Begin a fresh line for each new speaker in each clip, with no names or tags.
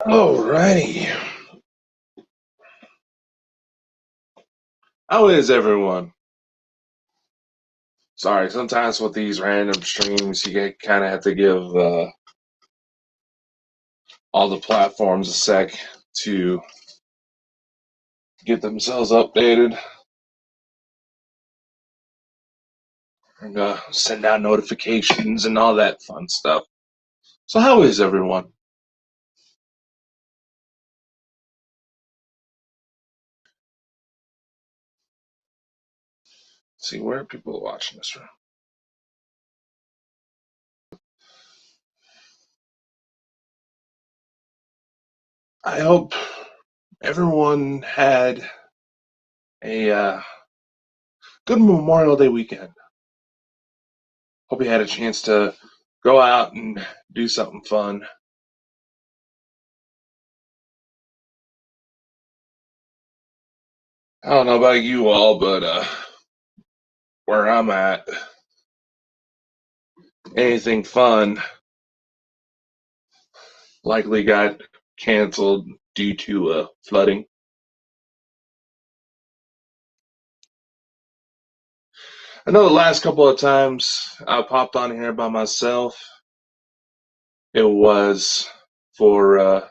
Alrighty. How is everyone? Sorry, sometimes with these random streams, you kind of have to give all the platforms a sec to get themselves updated and send out notifications and all that fun stuff. So, how is everyone? Let's see, where are people watching this from? I hope everyone had a good Memorial Day weekend. Hope you had a chance to go out and do something fun. I don't know about you all, but where I'm at, anything fun likely got canceled due to flooding. I know the last couple of times I popped on here by myself, it was for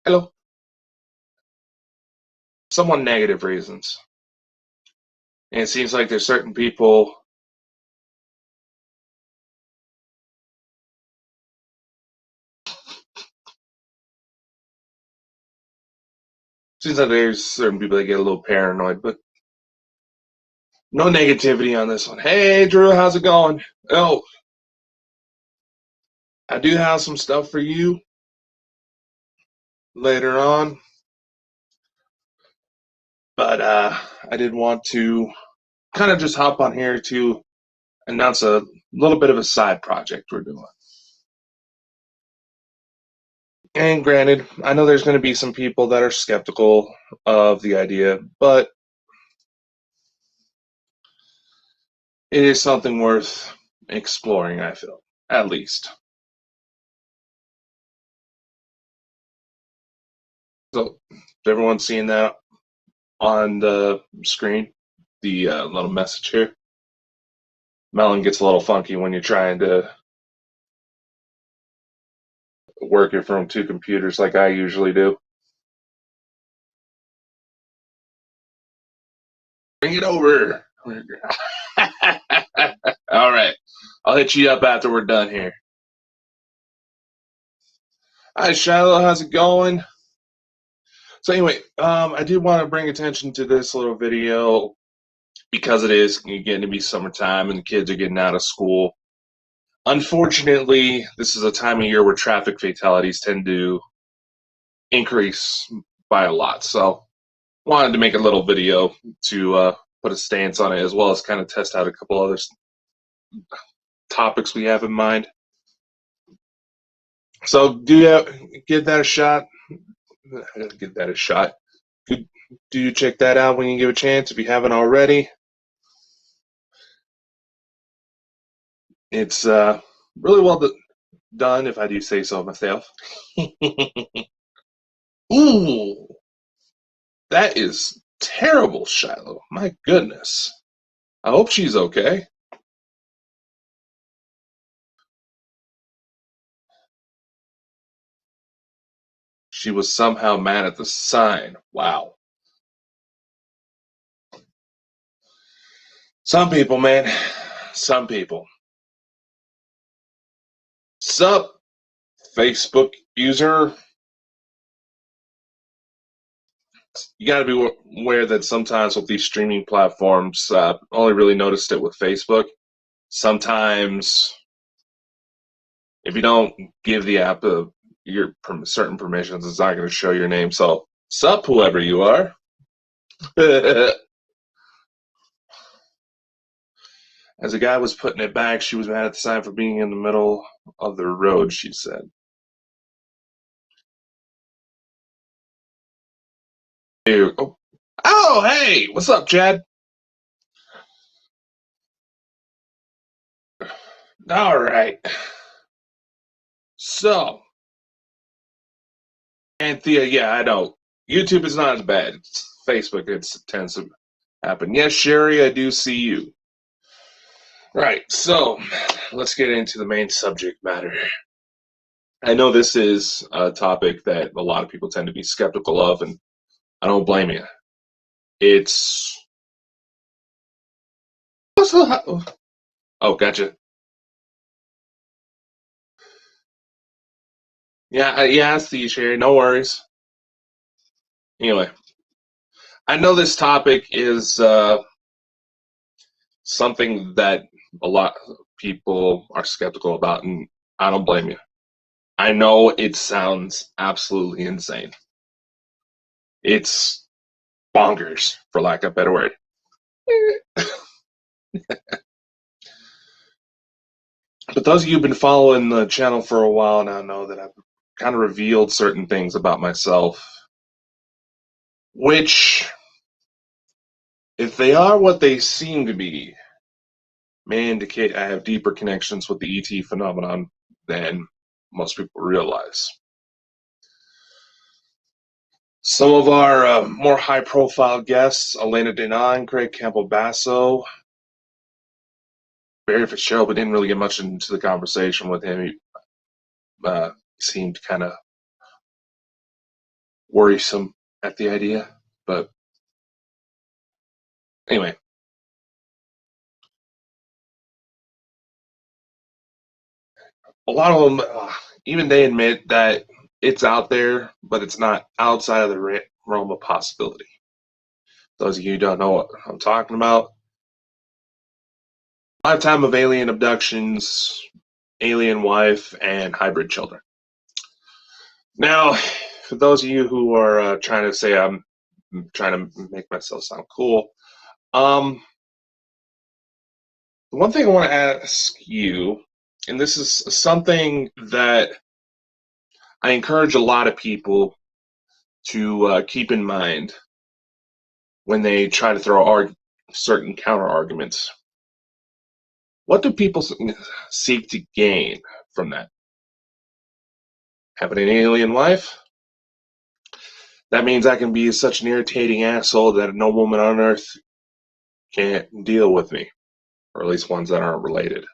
hello, somewhat negative reasons. And it seems like there's certain people. Seems like there's certain people that get a little paranoid, but no negativity on this one. Hey, Drew, how's it going? Oh, I do have some stuff for you later on, but I did want to kind of just hop on here to announce a little bit of a side project we're doing. And granted, I know there's going to be some people that are skeptical of the idea, but it is something worth exploring, I feel, at least. So, if everyone's seeing that on the screen, the little message here, Melon gets a little funky when you're trying to work it from two computers like I usually do. Bring it over. All right. I'll hit you up after we're done here. Hi, Shiloh. How's it going? So anyway, I did want to bring attention to this little video because it is getting to be summertime and the kids are getting out of school. Unfortunately, this is a time of year where traffic fatalities tend to increase by a lot. So wanted to make a little video to put a stance on it as well as kind of test out a couple other topics we have in mind. So give that a shot. Give that a shot. Do check that out when you give a chance if you haven't already. It's really well done, if I do say so myself. Ooh, that is terrible, Shiloh. My goodness. I hope she's okay. She was somehow mad at the sign. Wow. Some people, man. Some people. Sup, Facebook user? You got to be aware that sometimes with these streaming platforms, only really noticed it with Facebook. Sometimes, if you don't give the app your certain permissions, it's not going to show your name. So, sup, whoever you are. As the guy was putting it back, she was mad at the sign for being in the middle of the road, she said. Ew. Oh, hey, what's up, Chad? All right. So, Anthea, yeah, I know. YouTube is not as bad. It's Facebook, it tends to happen. Yes, Sherry, I do see you. Right, so let's get into the main subject matter. I know this is a topic that a lot of people tend to be skeptical of, and I don't blame you. It's. Oh, gotcha. Yeah, yeah, I see you, Sherry. No worries. Anyway, I know this topic is something that a lot of people are skeptical about, and I don't blame you. I know it sounds absolutely insane. It's bonkers, for lack of a better word. But those of you who've been following the channel for a while now know that I've kind of revealed certain things about myself, which, if they are what they seem to be, may indicate I have deeper connections with the ET phenomenon than most people realize. Some of our more high-profile guests, Elena Denon, Craig Campbell-Basso, Barry Fitzgerald, we didn't really get much into the conversation with him. He seemed kind of worrisome at the idea, but anyway, a lot of them, even they admit that it's out there, but it's not outside of the realm of possibility. Those of you who don't know what I'm talking about, lifetime of alien abductions, alien wife, and hybrid children. Now, for those of you who are trying to say I'm trying to make myself sound cool, the one thing I want to ask you, and this is something that I encourage a lot of people to keep in mind when they try to throw certain counter arguments. What do people seek to gain from that? Having an alien wife? That means I can be such an irritating asshole that no woman on earth can't deal with me, or at least ones that aren't related.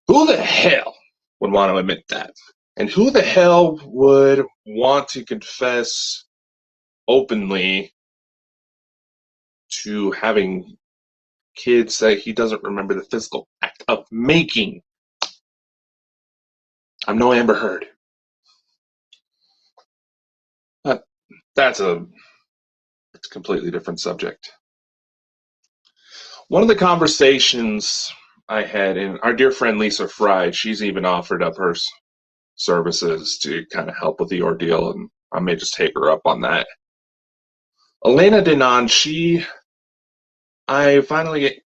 Who the hell would want to admit that? And who the hell would want to confess openly to having kids that he doesn't remember the physical act of making? I'm no Amber Heard. But that's a completely different subject. One of the conversations I had, and our dear friend Lisa Fry, she's even offered up her services to kind of help with the ordeal, and I may just take her up on that. Elena Denon, I finally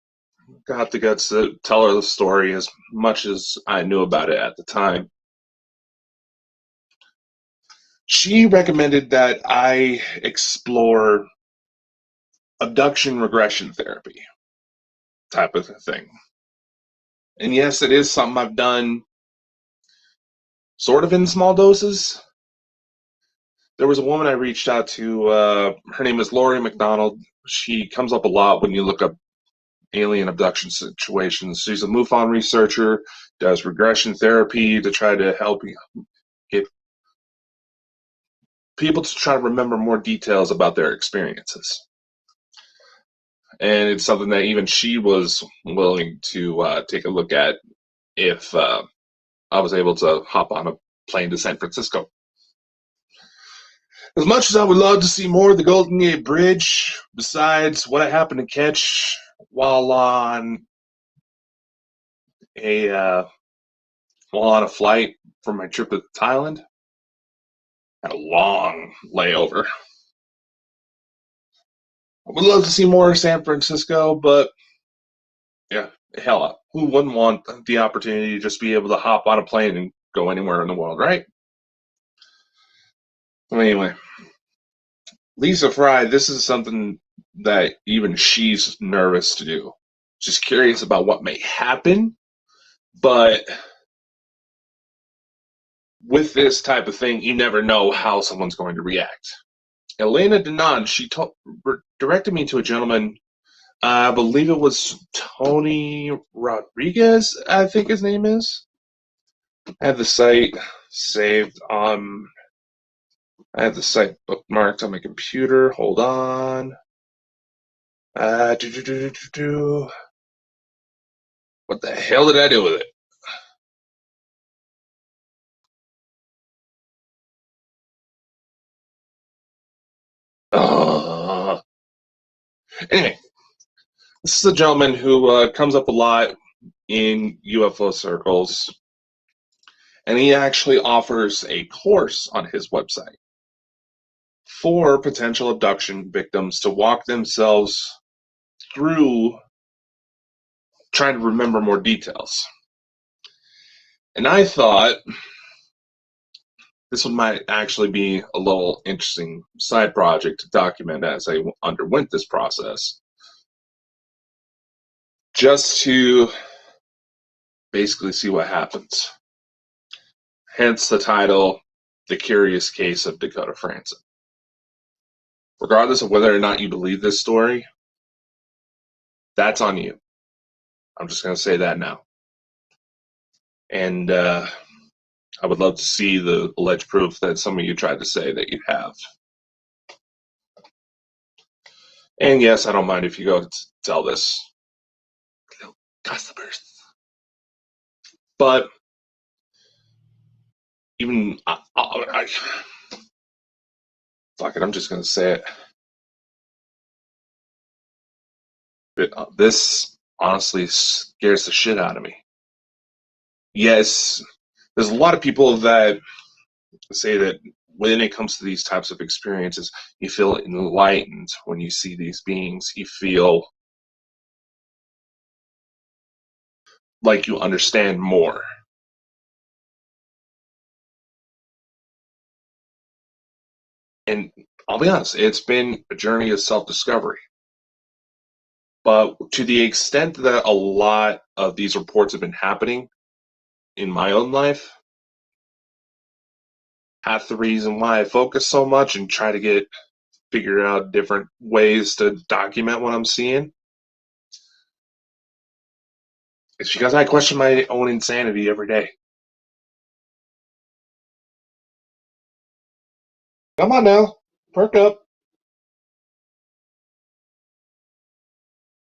got the guts to tell her the story as much as I knew about it at the time. She recommended that I explore abduction regression therapy type of thing. And yes, it is something I've done sort of in small doses. There was a woman I reached out to. Her name is Lori McDonald. She comes up a lot when you look up alien abduction situations. She's a MUFON researcher, does regression therapy to try to help get people to try to remember more details about their experiences. And it's something that even she was willing to take a look at if I was able to hop on a plane to San Francisco. As much as I would love to see more of the Golden Gate Bridge, besides what I happened to catch while on a flight for my trip to Thailand, had a long layover. I would love to see more of San Francisco, but yeah, hell, who wouldn't want the opportunity to just be able to hop on a plane and go anywhere in the world, right? Anyway, Lisa Fry, this is something that even she's nervous to do. She's curious about what may happen, but with this type of thing, you never know how someone's going to react. Elena Denon, she directed me to a gentleman, I believe it was Tony Rodriguez, I think his name is. I have the site saved on, I have the site bookmarked on my computer. Hold on. What the hell did I do with it? Anyway, this is a gentleman who comes up a lot in UFO circles, and he actually offers a course on his website for potential abduction victims to walk themselves through trying to remember more details. And I thought this might actually be a little interesting side project to document as I underwent this process, just to basically see what happens. Hence the title, The Curious Case of Dakota Frandsen. Regardless of whether or not you believe this story, that's on you. I'm just going to say that now. And I would love to see the alleged proof that some of you tried to say that you have. And yes, I don't mind if you go tell this. Customers. But even fuck it, I'm just gonna say it. This honestly scares the shit out of me. Yes, there's a lot of people that say that when it comes to these types of experiences, you feel enlightened when you see these beings. You feel like you understand more. And I'll be honest, it's been a journey of self-discovery. But to the extent that a lot of these reports have been happening in my own life, half the reason why I focus so much and try to figure out different ways to document what I'm seeing is because I question my own insanity every day. Come on now, perk up.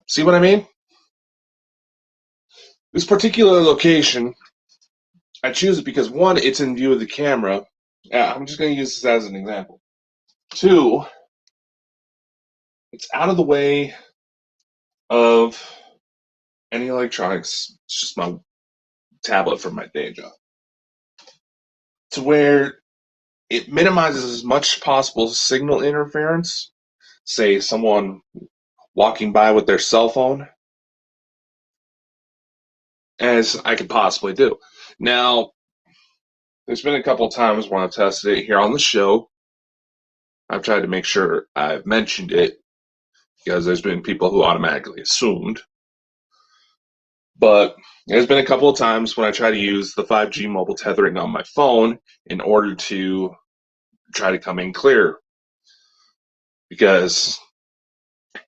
See what I mean? This particular location, I choose it because one, it's in view of the camera. Yeah, I'm just going to use this as an example. Two, it's out of the way of any electronics. It's just my tablet from my day job. To where it minimizes as much possible signal interference. Say someone walking by with their cell phone as I could possibly do. Now, there's been a couple of times when I've tested it here on the show. I've tried to make sure I've mentioned it because there's been people who automatically assumed. But there's been a couple of times when I try to use the 5G mobile tethering on my phone in order to try to come in clear. Because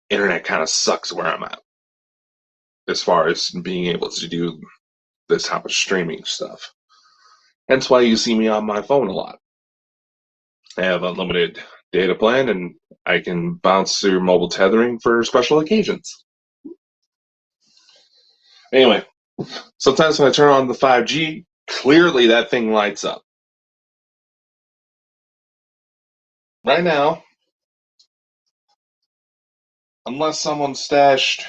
internet kind of sucks where I'm at as far as being able to do this type of streaming stuff. Hence why you see me on my phone a lot. I have unlimited data plan and I can bounce through mobile tethering for special occasions. Anyway, sometimes when I turn on the 5G, clearly that thing lights up. Right now, unless someone stashed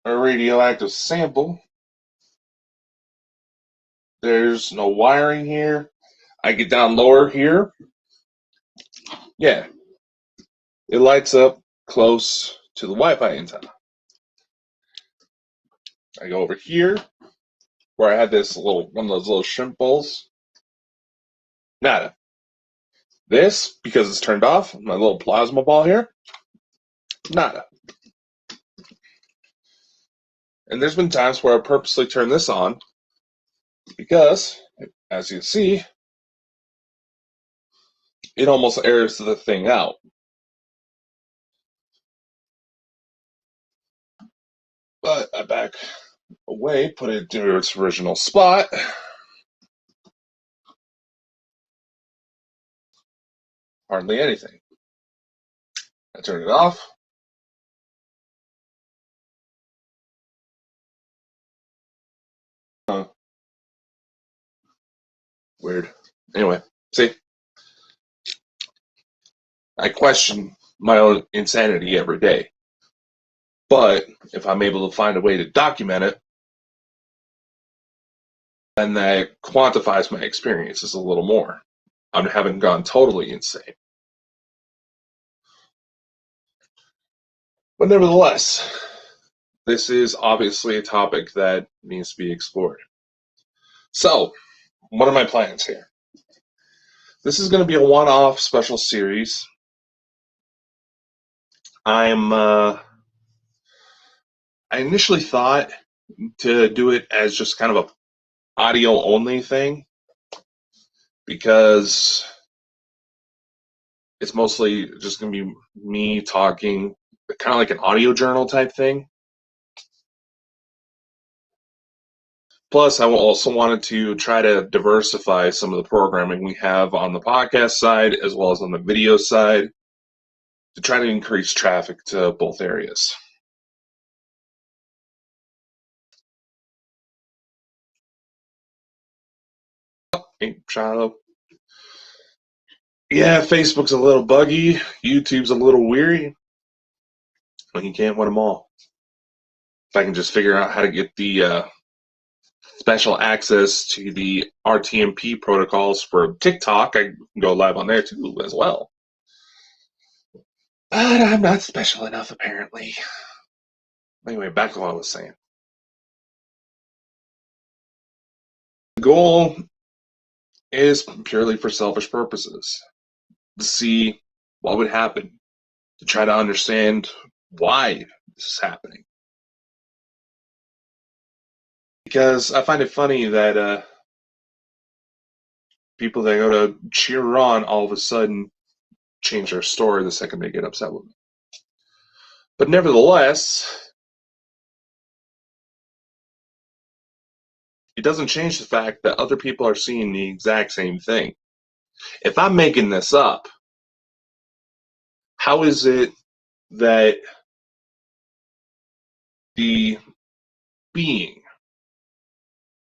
a radioactive sample, there's no wiring here. I get down lower here. Yeah, it lights up close to the Wi-Fi antenna. I go over here where I had this one of those little shrimp bowls. Nada. This, because it's turned off, my little plasma ball here, nada. And there's been times where I purposely turn this on because as you see, it almost airs the thing out. But I back away, put it to its original spot. Hardly anything. I turn it off. Weird. Anyway, see, I question my own insanity every day. But if I'm able to find a way to document it, then that quantifies my experiences a little more. I haven't gone totally insane. But nevertheless, this is obviously a topic that needs to be explored. So, what are my plans here? This is going to be a one-off special series. I initially thought to do it as just kind of a audio only thing because it's mostly just going to be me talking, kind of like an audio journal type thing. Plus, I also wanted to try to diversify some of the programming we have on the podcast side as well as on the video side to try to increase traffic to both areas. Hey, Shiloh. Yeah, Facebook's a little buggy. YouTube's a little weary. But you can't win them all. If I can just figure out how to get the special access to the RTMP protocols for TikTok, I can go live on there too as well. But I'm not special enough, apparently. Anyway, back to what I was saying. The goal is purely for selfish purposes. To see what would happen. To try to understand why this is happening. Because I find it funny that people that go to cheer on all of a sudden change their story the second they get upset with me. But nevertheless, it doesn't change the fact that other people are seeing the exact same thing. If I'm making this up, how is it that the being,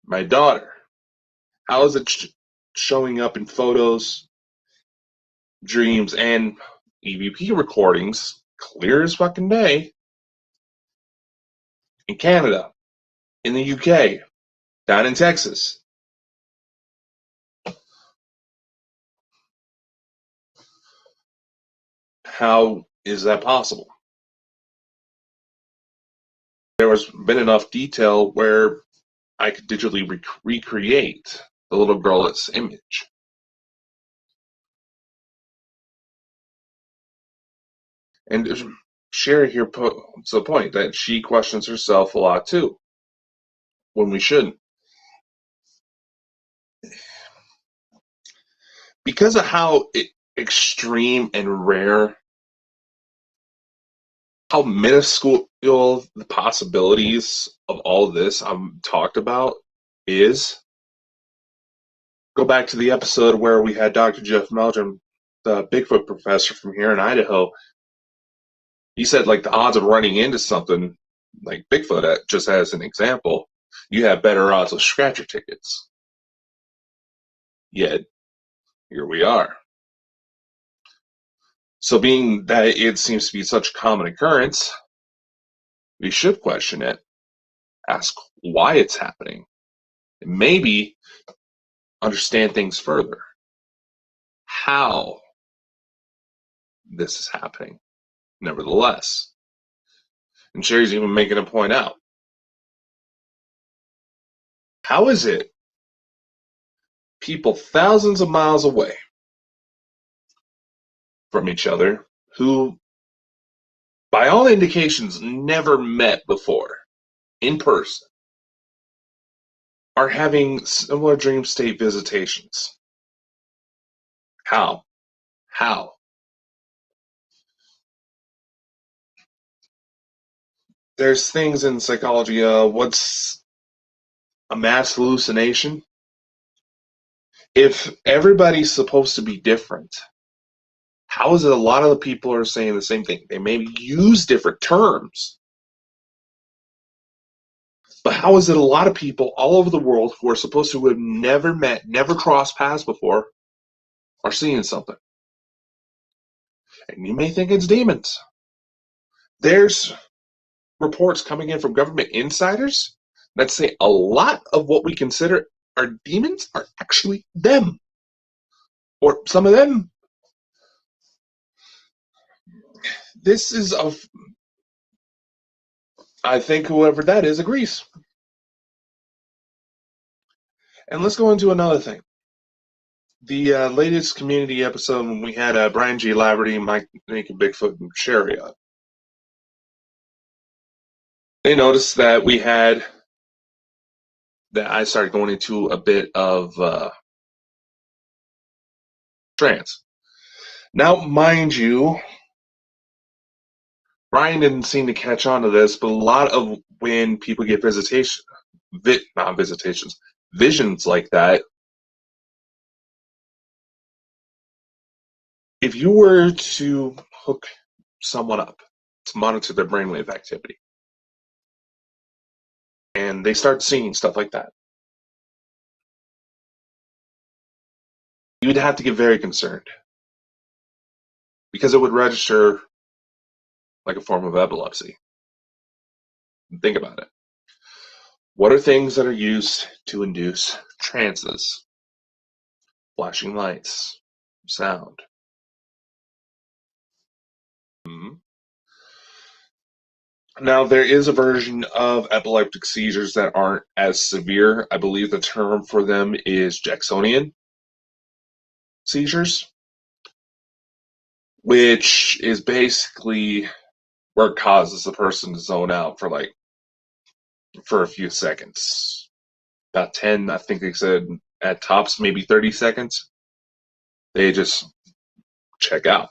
my daughter, how is it showing up in photos, dreams, and EVP recordings, clear as fucking day, in Canada, in the UK, down in Texas? How is that possible? There has been enough detail where I could digitally recreate the little girl's image. And Sherry here puts the point that she questions herself a lot too, when we shouldn't. Because of how extreme and rare, how minuscule the possibilities of all this I'm talked about is. Go back to the episode where we had Dr. Jeff Meldrum, the Bigfoot professor from here in Idaho. He said, like, the odds of running into something like Bigfoot, just as an example, you have better odds of scratcher tickets. Yet, here we are. So being that it seems to be such a common occurrence, we should question it, ask why it's happening, and maybe understand things further. How this is happening, nevertheless. And Sherry's even making a point out. How is it people thousands of miles away from each other who, by all indications, never met before in person, are having similar dream state visitations. How? How? There's things in psychology. What's a mass hallucination? If everybody's supposed to be different, how is it a lot of the people are saying the same thing? They may use different terms, but how is it a lot of people all over the world who are supposed to have never met, never crossed paths before, are seeing something? And you may think it's demons. There's reports coming in from government insiders that say a lot of what we consider are demons are actually them. Or some of them. This is I think whoever that is agrees. And let's go into another thing. The latest community episode when we had Brian G. Laverty, Mike Naked Bigfoot, and Sherry on. They noticed that I started going into a bit of trance. Now, mind you, Brian didn't seem to catch on to this, but a lot of when people get not visitations, visions like that, if you were to hook someone up to monitor their brainwave activity, and they start seeing stuff like that, you would have to get very concerned because it would register like a form of epilepsy. Think about it. What are things that are used to induce trances? Flashing lights, sound. Mhm. Now, there is a version of epileptic seizures that aren't as severe. I believe the term for them is Jacksonian seizures, which is basically where it causes the person to zone out for a few seconds. About 10, I think they said at tops, maybe 30 seconds. They just check out.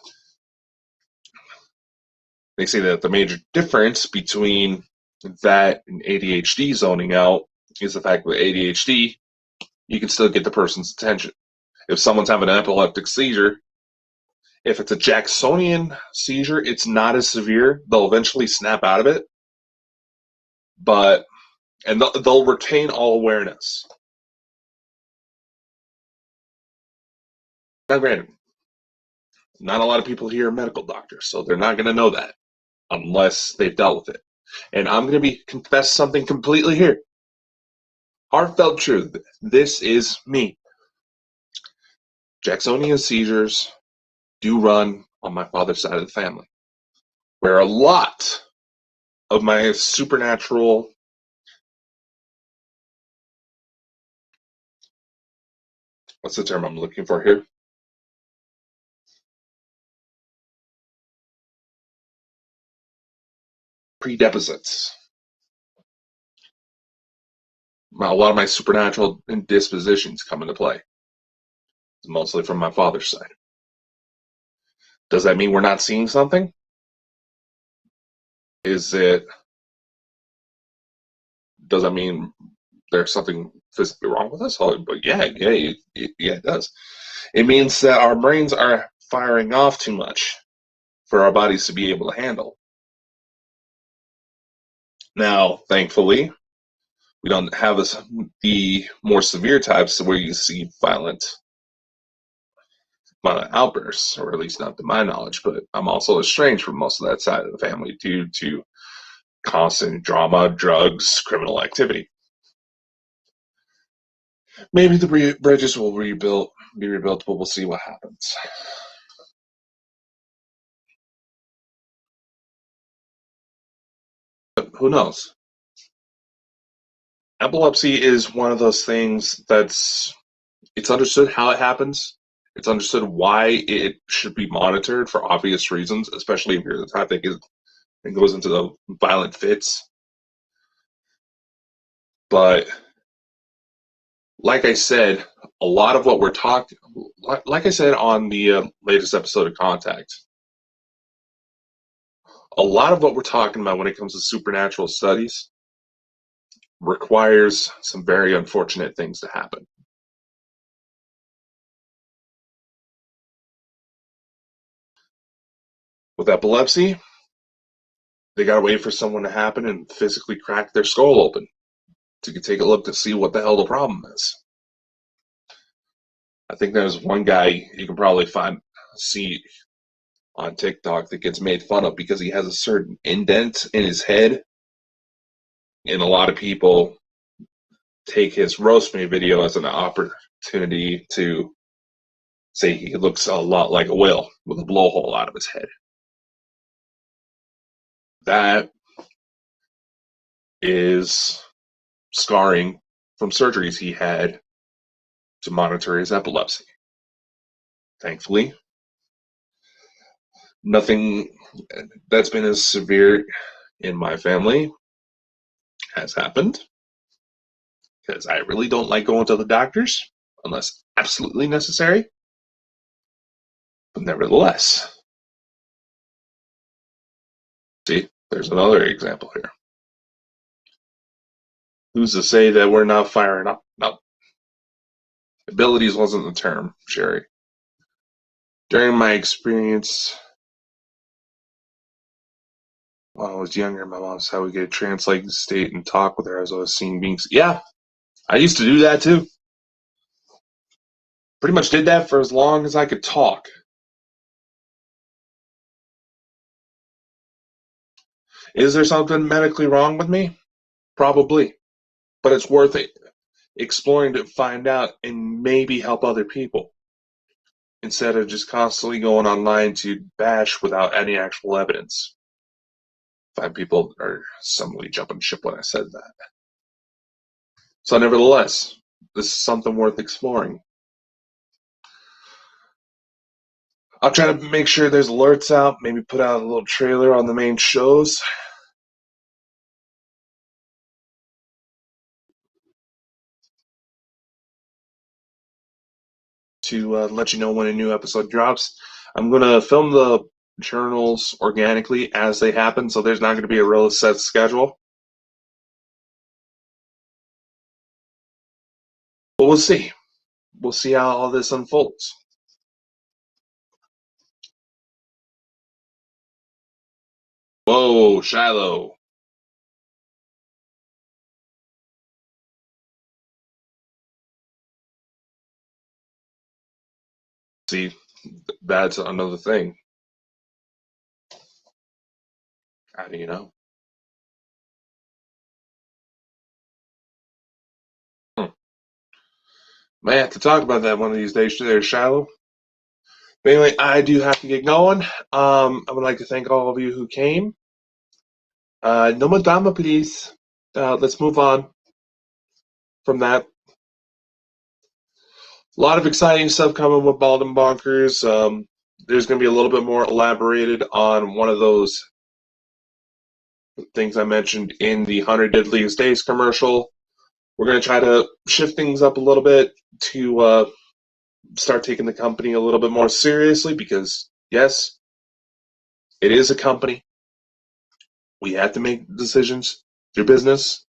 They say that the major difference between that and ADHD zoning out is the fact that ADHD, you can still get the person's attention. If someone's having an epileptic seizure, if it's a Jacksonian seizure, it's not as severe. They'll eventually snap out of it, and they'll retain all awareness. Now, granted, not a lot of people here are medical doctors, so they're not going to know that unless they've dealt with it. And I'm going to confess something completely here. Heartfelt truth. This is me. Jacksonian seizures do run on my father's side of the family, where a lot of my supernatural what's the term I'm looking for here? Predeposits. A lot of my supernatural dispositions come into play. It's mostly from my father's side. Does that mean we're not seeing something? Does that mean there's something physically wrong with us? But yeah, it does. It means that our brains are firing off too much for our bodies to be able to handle. Now, thankfully, we don't have the more severe types where you see violent outbursts, or at least not to my knowledge, but I'm also estranged from most of that side of the family due to constant drama, drugs, criminal activity. Maybe the bridges will be rebuilt, but we'll see what happens. But who knows? Epilepsy is one of those things it's understood how it happens. It's understood why it should be monitored for obvious reasons, especially if you're the type that goes into the violent fits. But like I said, a lot of what we're talking, like I said on the latest episode of Contact, a lot of what we're talking about when it comes to supernatural studies requires some very unfortunate things to happen. With epilepsy, they gotta wait for someone to happen and physically crack their skull open so you can take a look to see what the hell the problem is. I think there's one guy you can probably see on TikTok that gets made fun of because he has a certain indent in his head, and a lot of people take his roast me video as an opportunity to say he looks a lot like a whale with a blowhole out of his head. That is scarring from surgeries he had to monitor his epilepsy. Thankfully, nothing that's been as severe in my family has happened because I really don't like going to the doctors unless absolutely necessary. But nevertheless, see, there's another example here. Who's to say that we're not firing up? No. Abilities wasn't the term, Sherry. During my experience while I was younger, my mom said we could translate the state and talk with her as I was seeing beings. Yeah, I used to do that too. Pretty much did that for as long as I could talk. Is there something medically wrong with me? Probably. But it's worth it exploring to find out and maybe help other people instead of just constantly going online to bash without any actual evidence. Five people are somebody jumping ship when I said that. So, nevertheless, this is something worth exploring. I'll try to make sure there's alerts out, maybe put out a little trailer on the main shows. To let you know when a new episode drops. I'm going to film the journals organically as they happen, so there's not going to be a real set schedule. But we'll see. We'll see how all this unfolds. Whoa, Shiloh. See, that's another thing. How do you know? Hmm. May have to talk about that one of these days there, Shiloh. But anyway, I do have to get going. I would like to thank all of you who came. No madama, please. Let's move on from that. A lot of exciting stuff coming with Bald and Bonkers. There's going to be a little bit more elaborated on one of those things I mentioned in the 100 Deadliest Days commercial. We're going to try to shift things up a little bit to start taking the company a little bit more seriously because, yes, it is a company. We have to make decisions through business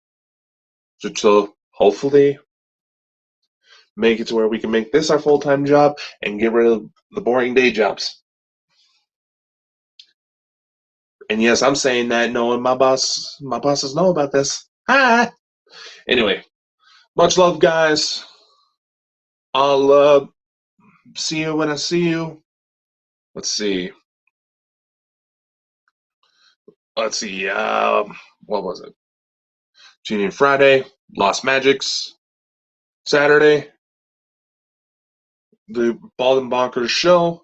to hopefully make it to where we can make this our full-time job and get rid of the boring day jobs. And yes, I'm saying that knowing my bosses know about this. Hi. Anyway, much love, guys. I'll see you when I see you. Let's see. What was it? Tuning Friday, Lost Magics. Saturday, the Bald and Bonkers show.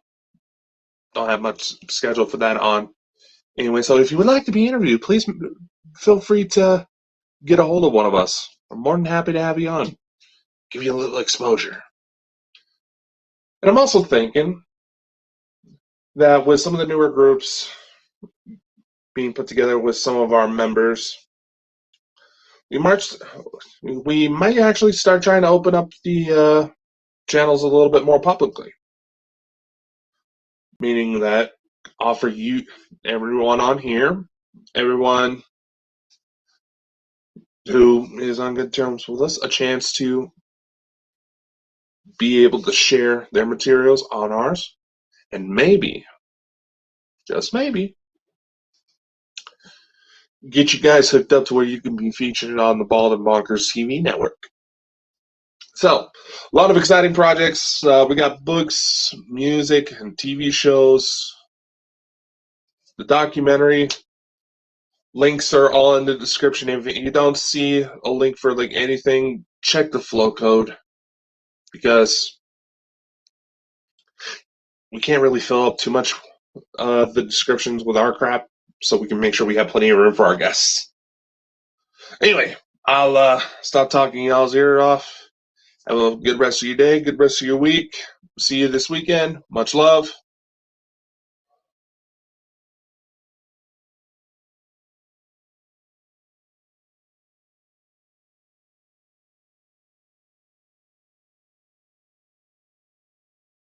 Don't have much schedule for that on. Anyway, so if you would like to be interviewed, please feel free to get a hold of one of us. We're more than happy to have you on. Give you a little exposure. And I'm also thinking that with some of the newer groups being put together with some of our members, we might actually start trying to open up the channels a little bit more publicly, meaning that offer you everyone on here, everyone who is on good terms with us, a chance to be able to share their materials on ours, and maybe, just maybe, get you guys hooked up to where you can be featured on the Bald and Bonkers TV network. So, a lot of exciting projects. We got books, music, and TV shows. The documentary links are all in the description. If you don't see a link for like anything, check the flow code because we can't really fill up too much the descriptions with our crap, so we can make sure we have plenty of room for our guests. Anyway, I'll stop talking y'all's ear off. Have a good rest of your day, good rest of your week. See you this weekend. Much love.